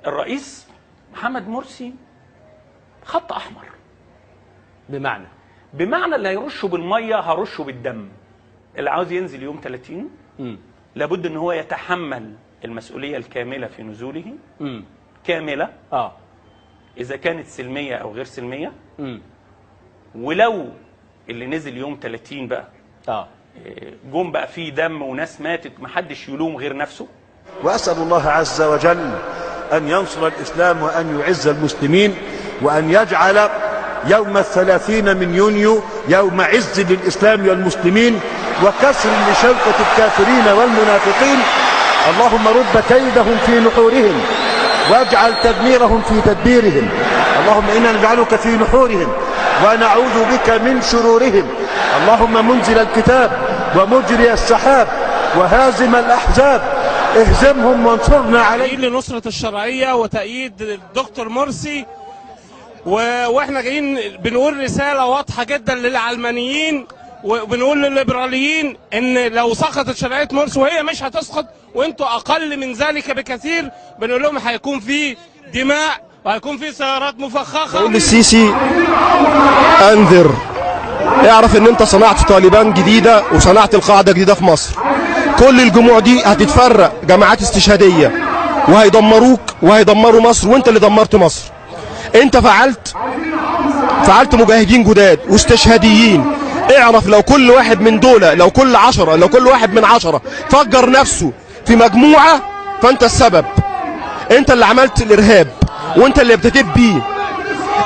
الرئيس محمد مرسي خط احمر. بمعنى اللي هيرشه بالميه هرشه بالدم. اللي عاوز ينزل يوم 30 لابد ان هو يتحمل المسؤوليه الكامله في نزوله. كامله اذا كانت سلميه او غير سلميه. ولو اللي نزل يوم 30 بقى جم بقى فيه دم وناس ماتت، محدش يلوم غير نفسه. وأسأل الله عز وجل أن ينصر الإسلام وأن يعز المسلمين، وأن يجعل يوم 30 من يونيو يوم عز للإسلام والمسلمين وكسر لشوكة الكافرين والمنافقين. اللهم رد كيدهم في نحورهم واجعل تدميرهم في تدبيرهم. اللهم إنا نجعلك في نحورهم ونعوذ بك من شرورهم. اللهم منزل الكتاب ومجري السحاب وهازم الأحزاب اهزمهم وانصرنا عليهم. لنصرة الشرعية وتأييد الدكتور مرسي، واحنا جايين بنقول رسالة واضحة جدا للعلمانيين وبنقول للليبراليين ان لو سقطت شرعية مرسي، وهي مش هتسقط وانتوا اقل من ذلك بكثير، بنقول لهم هيكون في دماء وهيكون في سيارات مفخخة. قول للسيسي انذر، اعرف ان انت صنعت طالبان جديدة وصنعت القاعدة جديدة في مصر. كل الجموع دي هتتفرق جماعات استشهادية وهيدمروك وهيدمروا مصر، وانت اللي دمرت مصر. انت فعلت مجاهدين جداد واستشهاديين. اعرف لو كل واحد من دول، لو كل واحد من 10 فجر نفسه في مجموعة، فانت السبب. انت اللي عملت الارهاب وانت اللي ابتديت بيه.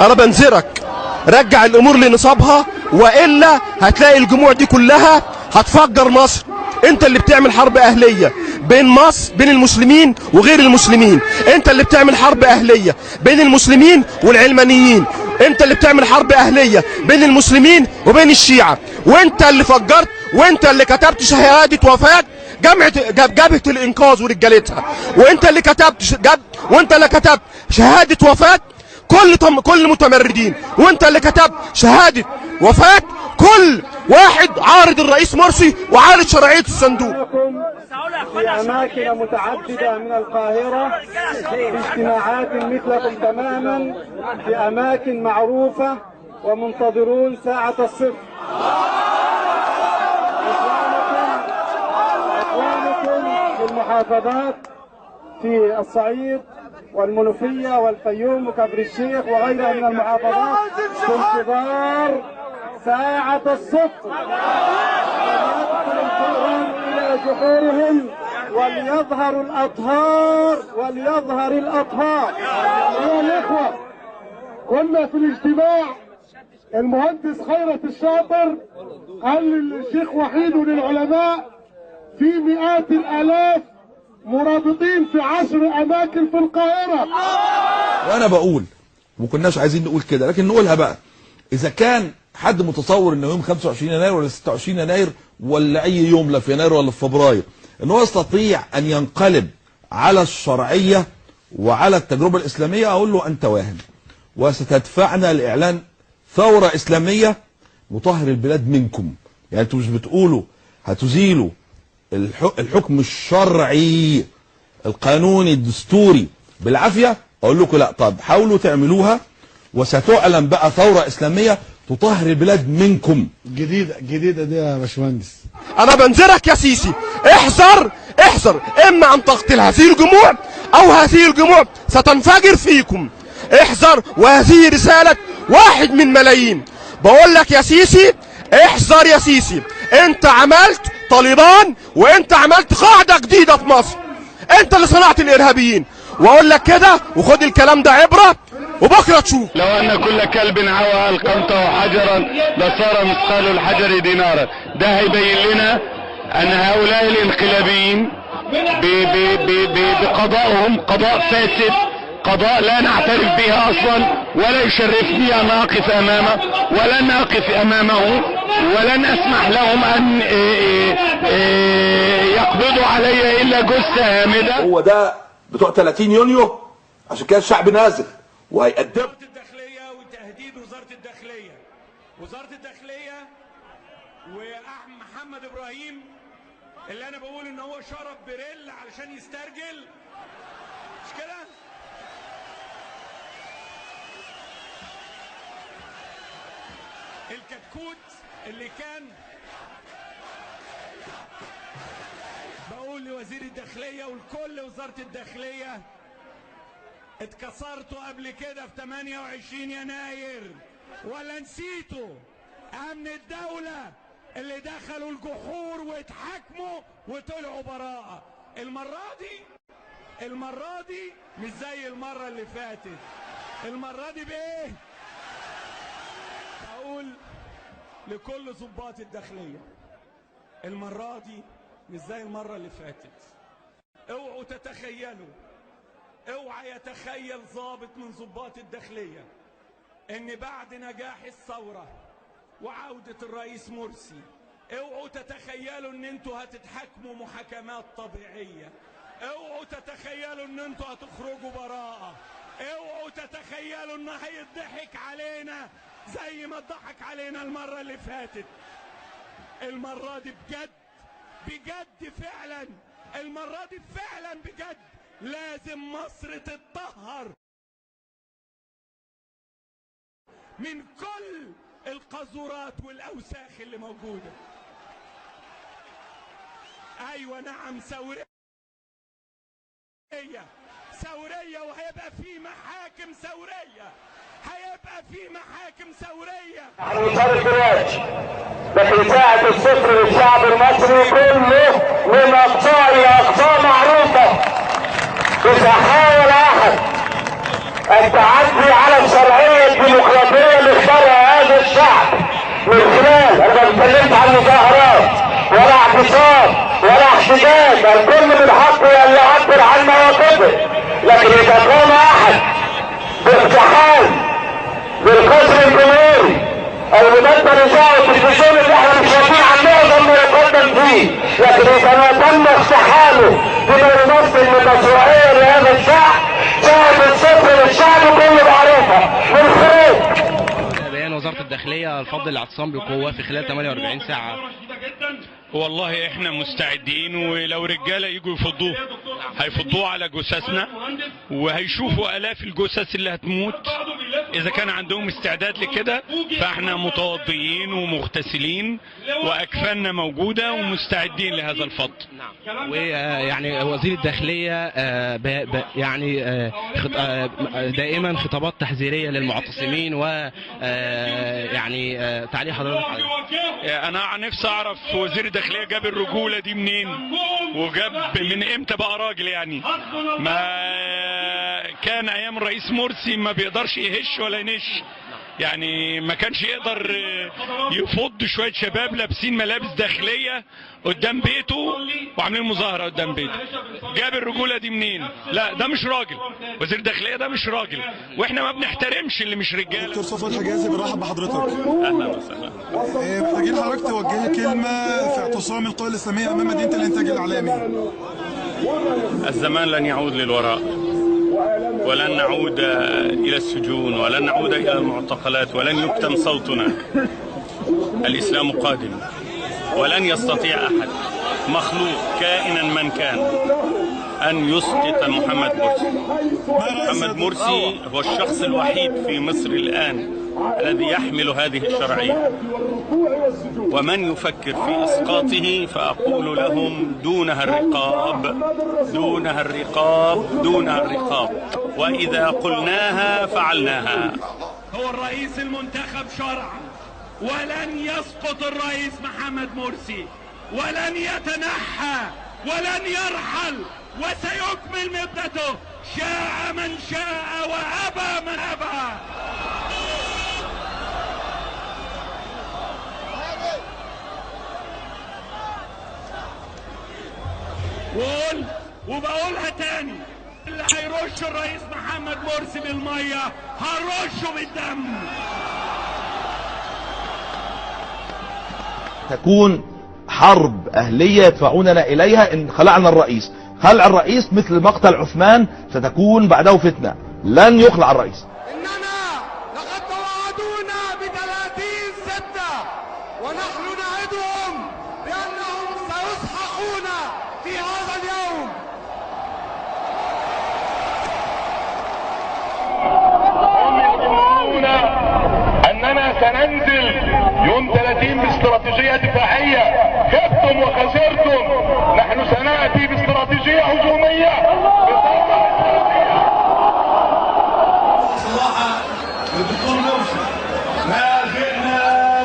انا بنذرك رجع الامور لنصابها، والا هتلاقي الجموع دي كلها هتفجر مصر. انت اللي بتعمل حرب اهليه بين مصر، بين المسلمين وغير المسلمين. انت اللي بتعمل حرب اهليه بين المسلمين والعلمانيين. انت اللي بتعمل حرب اهليه بين المسلمين وبين الشيعه. وانت اللي فجرت، وانت اللي كتبت شهاده وفاه جبهه الانقاذ ورجالتها. وانت اللي كتبت شهاده وفاه كل المتمردين. وانت اللي كتبت شهاده وفاه كل واحد عارض الرئيس مرسي وعارض شرعيه الصندوق. في أماكن متعددة من القاهرة، في اجتماعات مثلكم تماما، في أماكن معروفة، ومنتظرون ساعة الصفر. إخوانكم في المحافظات في الصعيد والمنوفية والفيوم وكفر الشيخ وغيرها من المحافظات في انتظار ساعة الصفر. وليدخل الفئران إلى جحورهم وليظهر الأطهار. أيها الإخوة، كنا في الاجتماع، المهندس خيرت الشاطر قال للشيخ وحيد وللعلماء في مئات الآلاف مرابطين في 10 أماكن في القاهرة. وأنا بقول ومكناش عايزين نقول كده، لكن نقولها بقى. إذا كان حد متصور إنه يوم 25 يناير ولا 26 يناير ولا أي يوم، لا في يناير ولا في فبراير، إن هو يستطيع أن ينقلب على الشرعية وعلى التجربة الإسلامية، أقول له أنت واهم، وستدفعنا لإعلان ثورة إسلامية مطهر البلاد منكم. يعني أنتوا مش بتقولوا هتزيلوا الحكم الشرعي القانوني الدستوري بالعافية، أقول لكم لا، طب حاولوا تعملوها وستعلن بقى ثورة إسلامية تطهر البلاد منكم. جديدة دي يا باشمهندس. أنا بنذرك يا سيسي، احذر إما أن تقتل هذه الجموع أو هذه الجموع ستنفجر فيكم. احذر، وهذه رسالة 1 من ملايين. بقول لك يا سيسي، احذر يا سيسي، انت عملت طالبان وانت عملت قاعدة جديدة في مصر. انت اللي صنعت الارهابيين. واقول لك كده، وخد الكلام ده عبرة وبكرة تشوف. لو ان كل كلب عوى القمته حجرا لصار مثقال الحجر دينارا. ده هيبين لنا ان هؤلاء الانقلابيين بقضائهم قضاء فاسد، قضاء لا نعترف بها اصلا، ولا يشرفني ان اقف امامه، ولن اقف امامه، ولن اسمح لهم ان يقبضوا علي الا جثه هامده. هو ده بتوع 30 يونيو، عشان كده الشعب نازل وهيقدم. وزارة الداخلية وتهديد وزارة الداخلية ومحمد ابراهيم اللي انا بقول ان هو شرب بريل علشان يسترجل، مش كده؟ الكتكوت اللي كان بقول لوزير الداخلية ولكل وزارة الداخلية اتكسرتوا قبل كده في 28 يناير ولا نسيتوا؟ امن الدولة اللي دخلوا الجحور واتحاكموا وطلعوا براءة. المرة دي مش زي المرة اللي فاتت. المرة دي بايه؟ بقول لكل ضباط الداخلية المرة دي مش زي المرة اللي فاتت. اوعوا تتخيلوا، اوعى يتخيل ضابط من ضباط الداخلية ان بعد نجاح الثورة وعودة الرئيس مرسي اوعوا تتخيلوا ان انتوا هتتحكموا محاكمات طبيعية. اوعوا تتخيلوا ان انتوا هتخرجوا براءة. اوعوا تتخيلوا ان هيضحك علينا زي ما اتضحك علينا المرة اللي فاتت. المرة دي بجد فعلا، المرة دي فعلا بجد لازم مصر تتطهر من كل القذورات والأوساخ اللي موجودة. أيوة نعم، ثورية وهيبقى في محاكم ثورية، هيبقى في محاكم ثورية. وزارة الوقت لكن ساعة الصفر للشعب المصري كله من أقصى إلى أقصى معروفة. إذا حاول أحد التعدي على الشرعية الديمقراطية اللي اختارها هذا الشعب من خلال، أنا ما بتكلمش عن مظاهرات ولا اعتصام ولا احتجاج، الكل من حقه أن يعبر عن مواقفه، لكن إذا قام أحد باقتحام بالقصر الجمهوري او بمبنى الاذاعه والتلفزيون اللي احنا مش راضيين عن معظم ما يقدم فيه، لكن اذا ما تم اقتحامه بما يمثل من مشروعيه لهذا الشعب، ساعه الصفر للشعب كله معروفه والخروج. بيان وزاره الداخليه الفضل الاعتصام بقوه في خلال 48 ساعه. والله احنا مستعدين، ولو رجاله يجوا يفضوه هيفضوه على جثثنا، وهيشوفوا الاف الجثث اللي هتموت. اذا كان عندهم استعداد لكده فاحنا متوضيين ومغتسلين واكفاننا موجوده ومستعدين لهذا الفض. ويعني وزير الداخليه يعني دائما خطابات تحذيريه للمعتصمين، و يعني تعليق حضرتك عليه. انا نفسي اعرف وزير الداخليه جاب الرجوله دي منين، وجاب من امتى بقى راجل؟ يعني ما كان ايام الرئيس مرسي ما بيقدرش يهش ولا ينش، يعني ما كانش يقدر يفض شويه شباب لابسين ملابس داخليه قدام بيته وعاملين مظاهره قدام بيته. جاب الرجوله دي منين؟ لا ده مش راجل، وزير الداخليه ده مش راجل، واحنا ما بنحترمش اللي مش رجاله. دكتور صفوت حجازي بنرحب بحضرتك. اهلا وسهلا. محتاجين حضرتك توجهي كلمه في اعتصام القوى الاسلاميه امام مدينه الانتاج الاعلامي. الزمان لن يعود للوراء، ولن نعود إلى السجون، ولن نعود إلى المعتقلات، ولن يكتم صوتنا. الإسلام قادم، ولن يستطيع أحد مخلوق كائنا من كان أن يسقط محمد مرسي. محمد مرسي هو الشخص الوحيد في مصر الآن الذي يحمل هذه الشرعية، ومن يفكر في إسقاطه فأقول لهم دونها الرقاب، دونها الرقاب، دونها الرقاب، وإذا قلناها فعلناها. هو الرئيس المنتخب شرعا، ولن يسقط الرئيس محمد مرسي، ولن يتنحى، ولن يرحل، وسيكمل مدته، شاء من شاء وأبى من أبى. وبقولها تاني، اللي هيرش الرئيس محمد مرسي بالميه هنرشه بالدم. تكون حرب أهلية يدفعوننا إليها إن خلعنا الرئيس. خلع الرئيس مثل مقتل عثمان، ستكون بعده فتنة، لن يخلع الرئيس. إننا لقد توعدونا ب30/6، ونحن نعدهم بأنهم سيسحقون في هذا اليوم. هم يقولون أننا سننزل يوم 30 باستراتيجية دفاعية. خبتم وخسرتم، نحن سنأتي باستراتيجية هجومية. صراحة الدكتور مرسي ما جئنا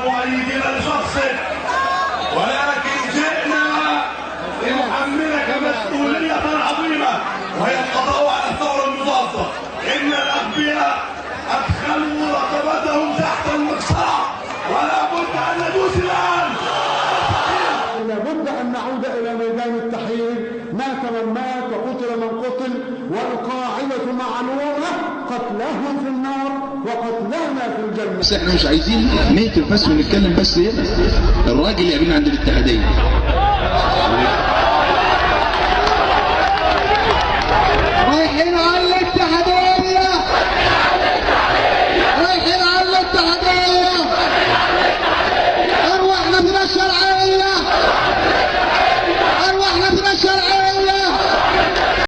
مؤيدين لشخصك، ولكن جئنا لنحملك مسؤولية عظيمة وهي القضاء على الثورة المضادة. إن الأغبياء أدخلوا رقبتهم تحت المقصعة، ولا بد أن ندوس الآن. لابد أن نعود إلى ميدان التحرير. مات من مات وقتل من قتل، والقاعدة معلومة، قتلهم في النار وقتلنا في الجنة. بس احنا مش عايزين نهتف بس ونتكلم بس. الراجل اللي قابلنا عند الاتحادية رايحين على